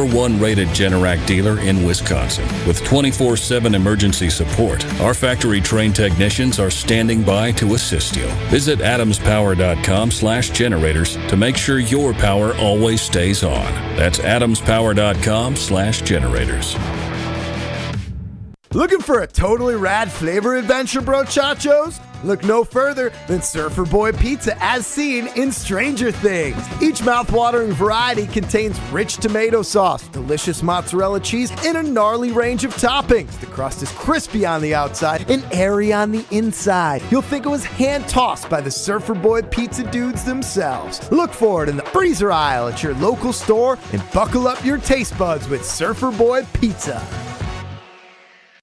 one rated Generac dealer in Wisconsin. With 24/7 emergency support, our factory-trained technicians are standing by to assist you. Visit adamspower.com/generators to make sure your power always stays on. That's adamspower.com/generators. Looking for a totally rad flavor adventure, brochachos? Look no further than Surfer Boy Pizza as seen in Stranger Things. Each mouth-watering variety contains rich tomato sauce, delicious mozzarella cheese, and a gnarly range of toppings. The crust is crispy on the outside and airy on the inside. You'll think it was hand-tossed by the Surfer Boy Pizza dudes themselves. Look for it in the freezer aisle at your local store and buckle up your taste buds with Surfer Boy Pizza.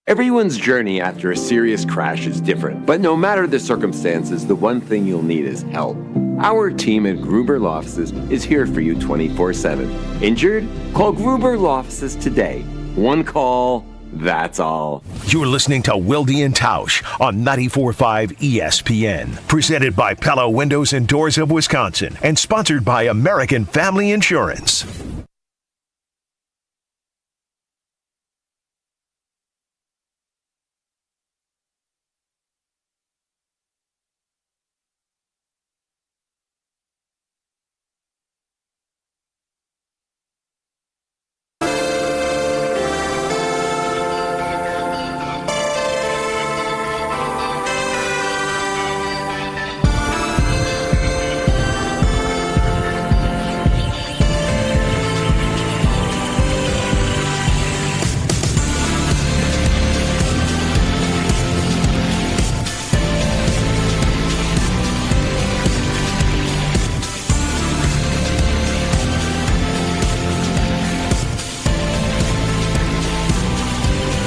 Everyone's journey after a serious crash is different, but no matter the circumstances, the one thing you'll need is help. Our team at Gruber Law Offices is here for you 24/7. Injured? Call Gruber Law Offices today. One call, that's all. You're listening to Wilde and Tausch on 94.5 ESPN. Presented by Pella Windows and Doors of Wisconsin and sponsored by American Family Insurance.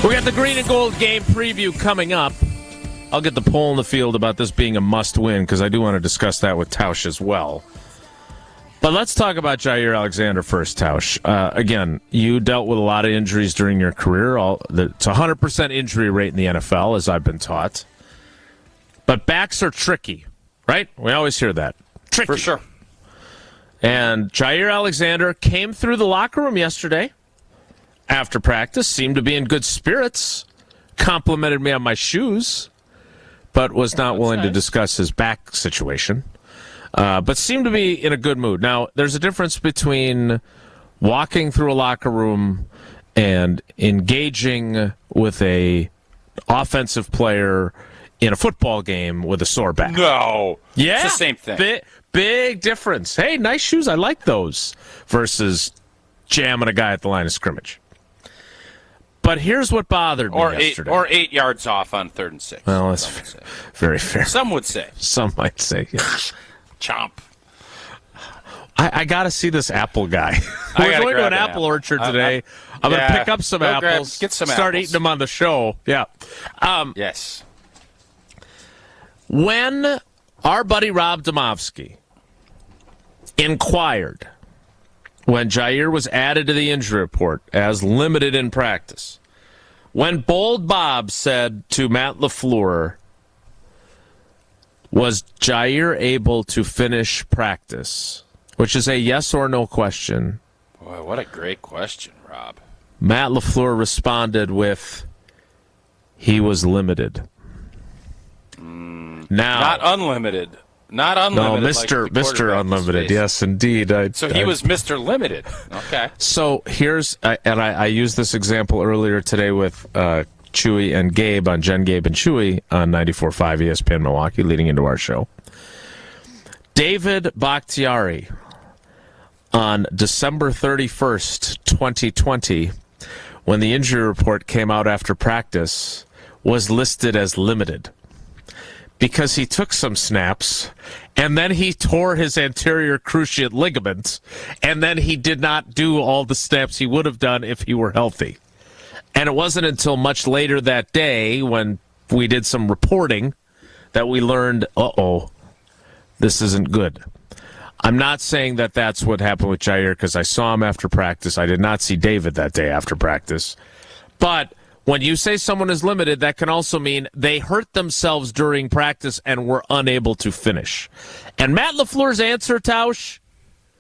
We got the green and gold game preview coming up. I'll get the poll in the field about this being a must-win because I do want to discuss that with Tausch as well. But let's talk about Jair Alexander first, Tausch. Again, you dealt with a lot of injuries during your career. It's a 100% injury rate in the NFL, as I've been taught. But backs are tricky, right? We always hear that. Tricky. For sure. And Jair Alexander came through the locker room yesterday after practice, seemed to be in good spirits, complimented me on my shoes, but was not willing to discuss his back situation. But seemed to be in a good mood. Now, there's a difference between walking through a locker room and engaging with a offensive player in a football game with a sore back. No. Yeah. It's the same thing. Big difference. Hey, nice shoes. I like those. Versus jamming a guy at the line of scrimmage. But here's what bothered me yesterday. Or 8 yards off on 3rd and 6. Well, that's very fair. Some would say. Some might say, yeah. Chomp. I got to see this apple guy. We're going to an apple orchard today. I'm going to pick up some apples, get some start apples. eating them on the show. Yeah. Yes. When our buddy Rob Domofsky inquired when Jair was added to the injury report as limited in practice, when Bold Bob said to Matt LaFleur, was Jair able to finish practice, which is a yes or no question. Boy, what a great question, Rob. Matt LaFleur responded with, he was limited. Now, Not unlimited. Not unlimited. No, like Mr. Unlimited. Yes, indeed. So he was Mr. Limited. Okay. So here's, and I used this example earlier today with Chewy and Gabe on Jen, Gabe, and Chewy on 94.5 ESPN Milwaukee, leading into our show. David Bakhtiari on December 31st, 2020, when the injury report came out after practice, was listed as limited because he took some snaps, and then he tore his anterior cruciate ligament, and then he did not do all the snaps he would have done if he were healthy. And it wasn't until much later that day when we did some reporting that we learned, this isn't good. I'm not saying that that's what happened with Jair because I saw him after practice. I did not see David that day after practice. But when you say someone is limited, that can also mean they hurt themselves during practice and were unable to finish. And Matt LaFleur's answer, Tausch,